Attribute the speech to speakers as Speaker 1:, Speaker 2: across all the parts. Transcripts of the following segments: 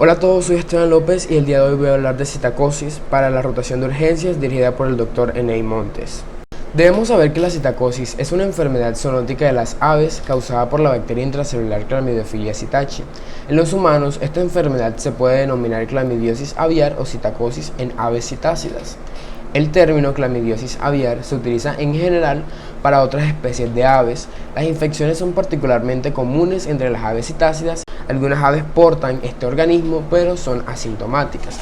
Speaker 1: Hola a todos, soy Esteban López y el día de hoy voy a hablar de citacosis para la rotación de urgencias dirigida por el Dr. Enei Montes. Debemos saber que la citacosis es una enfermedad zoonótica de las aves causada por la bacteria intracelular Chlamydophila psittaci. En los humanos, esta enfermedad se puede denominar clamidiosis aviar o citacosis en aves citácidas. El término clamidiosis aviar se utiliza en general para otras especies de aves. Las infecciones son particularmente comunes entre las aves citácidas. Algunas aves portan este organismo, pero son asintomáticas.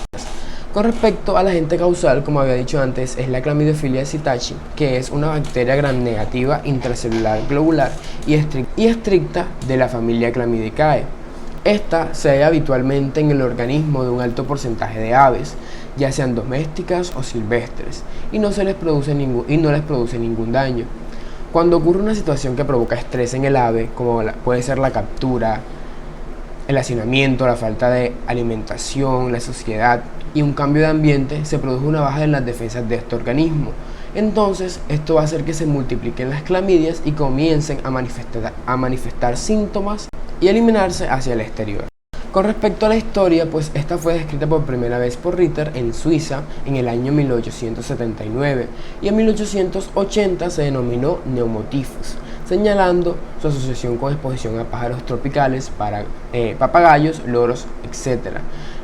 Speaker 1: Con respecto al agente causal, como había dicho antes, es la Chlamydophila psittaci, que es una bacteria gram negativa intracelular globular y estricta de la familia Chlamydicae. Esta se halla habitualmente en el organismo de un alto porcentaje de aves, ya sean domésticas o silvestres, y no les produce ningún daño. Cuando ocurre una situación que provoca estrés en el ave, como puede ser la captura, el hacinamiento, la falta de alimentación, la suciedad y un cambio de ambiente, se produce una baja en las defensas de este organismo. Entonces, esto va a hacer que se multipliquen las clamidias y comiencen a manifestar síntomas y eliminarse hacia el exterior. Con respecto a la historia, pues esta fue descrita por primera vez por Ritter en Suiza en el año 1879 y en 1880 se denominó neumotifus, señalando su asociación con exposición a pájaros tropicales, papagayos, loros, etc.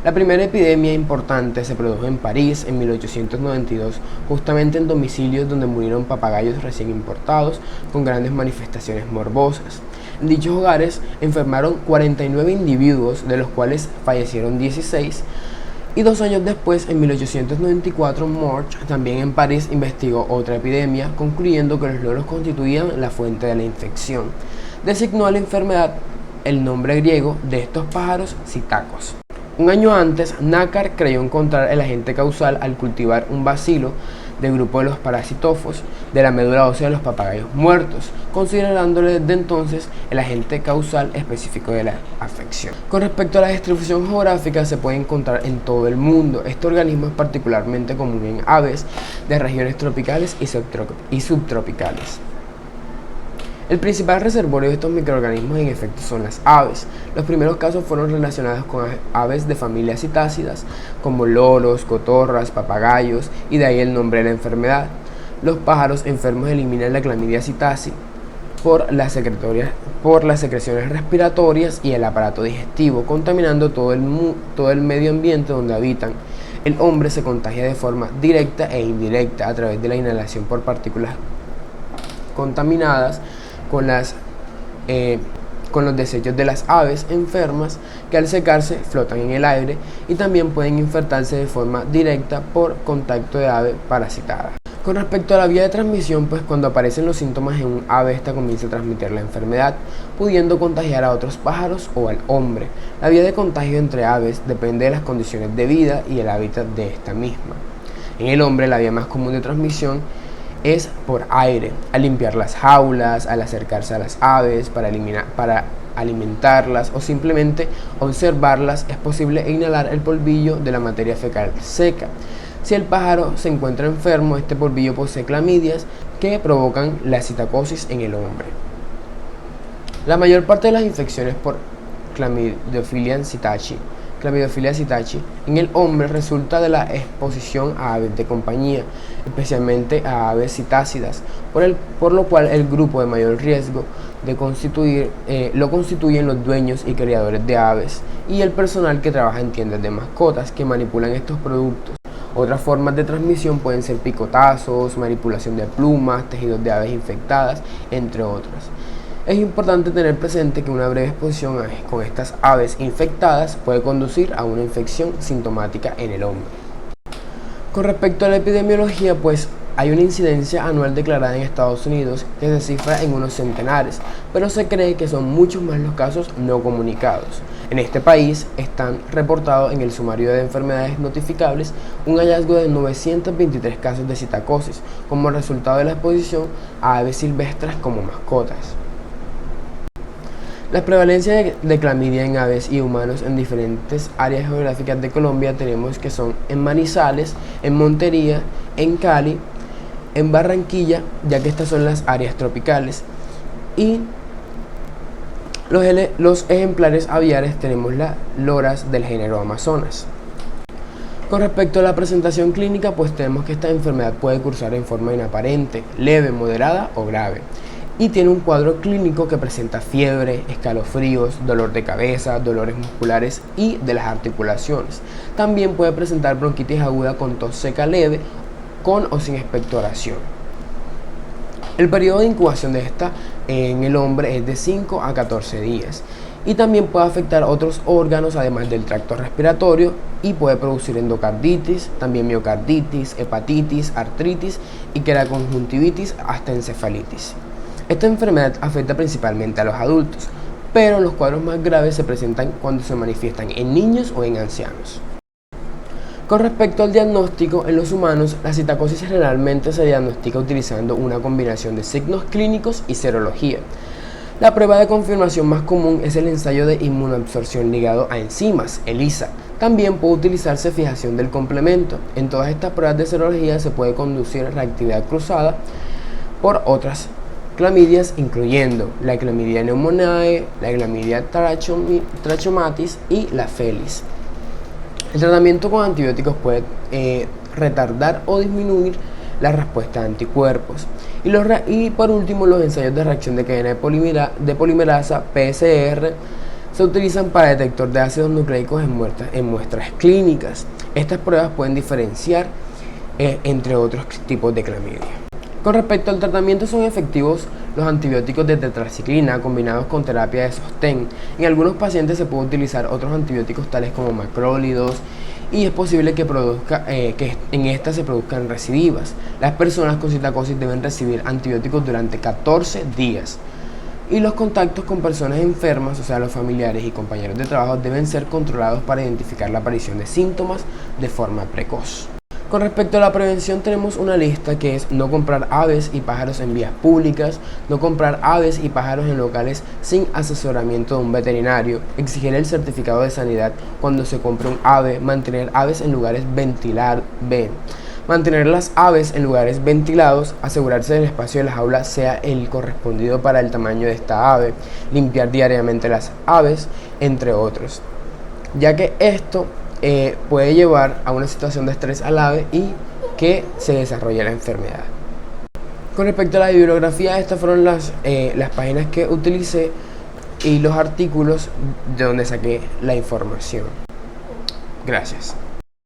Speaker 1: La primera epidemia importante se produjo en París en 1892, justamente en domicilios donde murieron papagayos recién importados con grandes manifestaciones morbosas. En dichos hogares enfermaron 49 individuos, de los cuales fallecieron 16, y 2 años después, en 1894, Morch, también en París, investigó otra epidemia, concluyendo que los loros constituían la fuente de la infección. Designó a la enfermedad el nombre griego de estos pájaros, Psittacos. Un año antes, Nácar creyó encontrar el agente causal al cultivar un bacilo del grupo de los parasitófos de la médula ósea de los papagayos muertos, considerándole desde entonces el agente causal específico de la afección. Con respecto a la distribución geográfica, se puede encontrar en todo el mundo. Este organismo es particularmente común en aves de regiones tropicales y subtropicales. El principal reservorio de estos microorganismos en efecto son las aves. Los primeros casos fueron relacionados con aves de familias citácidas como loros, cotorras, papagayos, y de ahí el nombre de la enfermedad. Los pájaros enfermos eliminan la Chlamydia psittaci por las secreciones respiratorias y el aparato digestivo, contaminando todo el medio ambiente donde habitan. El hombre se contagia de forma directa e indirecta a través de la inhalación por partículas contaminadas con los desechos de las aves enfermas que al secarse flotan en el aire, y también pueden infectarse de forma directa por contacto de ave parasitada. Con respecto a la vía de transmisión, pues cuando aparecen los síntomas en un ave, esta comienza a transmitir la enfermedad, pudiendo contagiar a otros pájaros o al hombre. La vía de contagio entre aves depende de las condiciones de vida y el hábitat de esta misma. En el hombre, la vía más común de transmisión es por aire, al limpiar las jaulas, al acercarse a las aves para alimentarlas o simplemente observarlas. Es posible inhalar el polvillo de la materia fecal seca. Si el pájaro se encuentra enfermo, este polvillo posee clamidias que provocan la citacosis en el hombre. La mayor parte de las infecciones por Chlamydophila psittaci en el hombre resulta de la exposición a aves de compañía, especialmente a aves citácidas, por lo cual el grupo de mayor riesgo lo constituyen los dueños y criadores de aves y el personal que trabaja en tiendas de mascotas que manipulan estos productos. Otras formas de transmisión pueden ser picotazos, manipulación de plumas, tejidos de aves infectadas, entre otras. Es importante tener presente que una breve exposición con estas aves infectadas puede conducir a una infección sintomática en el hombre. Con respecto a la epidemiología, pues hay una incidencia anual declarada en Estados Unidos que se cifra en unos centenares, pero se cree que son muchos más los casos no comunicados. En este país están reportados en el sumario de enfermedades notificables un hallazgo de 923 casos de citacosis como resultado de la exposición a aves silvestres como mascotas. La prevalencia de clamidia en aves y humanos en diferentes áreas geográficas de Colombia tenemos que son en Manizales, en Montería, en Cali, en Barranquilla, ya que estas son las áreas tropicales, y Los ejemplares aviares tenemos las loras del género Amazonas. Con respecto a la presentación clínica, pues tenemos que esta enfermedad puede cursar en forma inaparente, leve, moderada o grave, y tiene un cuadro clínico que presenta fiebre, escalofríos, dolor de cabeza, dolores musculares y de las articulaciones. También puede presentar bronquitis aguda con tos seca leve, con o sin expectoración. El periodo de incubación de esta en el hombre es de 5 a 14 días y también puede afectar otros órganos además del tracto respiratorio y puede producir endocarditis, también miocarditis, hepatitis, artritis y queraconjuntivitis hasta encefalitis. Esta enfermedad afecta principalmente a los adultos, pero los cuadros más graves se presentan cuando se manifiestan en niños o en ancianos. Con respecto al diagnóstico, en los humanos, la citacosis generalmente se diagnostica utilizando una combinación de signos clínicos y serología. La prueba de confirmación más común es el ensayo de inmunoabsorción ligado a enzimas, ELISA. También puede utilizarse fijación del complemento. En todas estas pruebas de serología se puede conducir reactividad cruzada por otras clamidias, incluyendo la clamidia pneumoniae, la clamidia trachomatis y la felis. El tratamiento con antibióticos puede retardar o disminuir la respuesta de anticuerpos. Y por último, los ensayos de reacción de cadena de polimerasa, PCR, se utilizan para detector de ácidos nucleicos en muestras clínicas. Estas pruebas pueden diferenciar entre otros tipos de clamidia. Con respecto al tratamiento, son efectivos los antibióticos de tetraciclina combinados con terapia de sostén. En algunos pacientes se puede utilizar otros antibióticos tales como macrólidos y es posible que en estas se produzcan recidivas. Las personas con citacosis deben recibir antibióticos durante 14 días. Y los contactos con personas enfermas, o sea, los familiares y compañeros de trabajo, deben ser controlados para identificar la aparición de síntomas de forma precoz. Con respecto a la prevención, tenemos una lista que es no comprar aves y pájaros en vías públicas, no comprar aves y pájaros en locales sin asesoramiento de un veterinario, exigir el certificado de sanidad cuando se compre un ave, mantener aves en lugares mantener las aves en lugares ventilados, asegurarse del espacio de las jaulas sea el correspondido para el tamaño de esta ave, limpiar diariamente las aves, entre otros, ya que esto puede llevar a una situación de estrés al ave y que se desarrolle la enfermedad. Con respecto a la bibliografía, estas fueron las páginas que utilicé y los artículos de donde saqué la información. Gracias.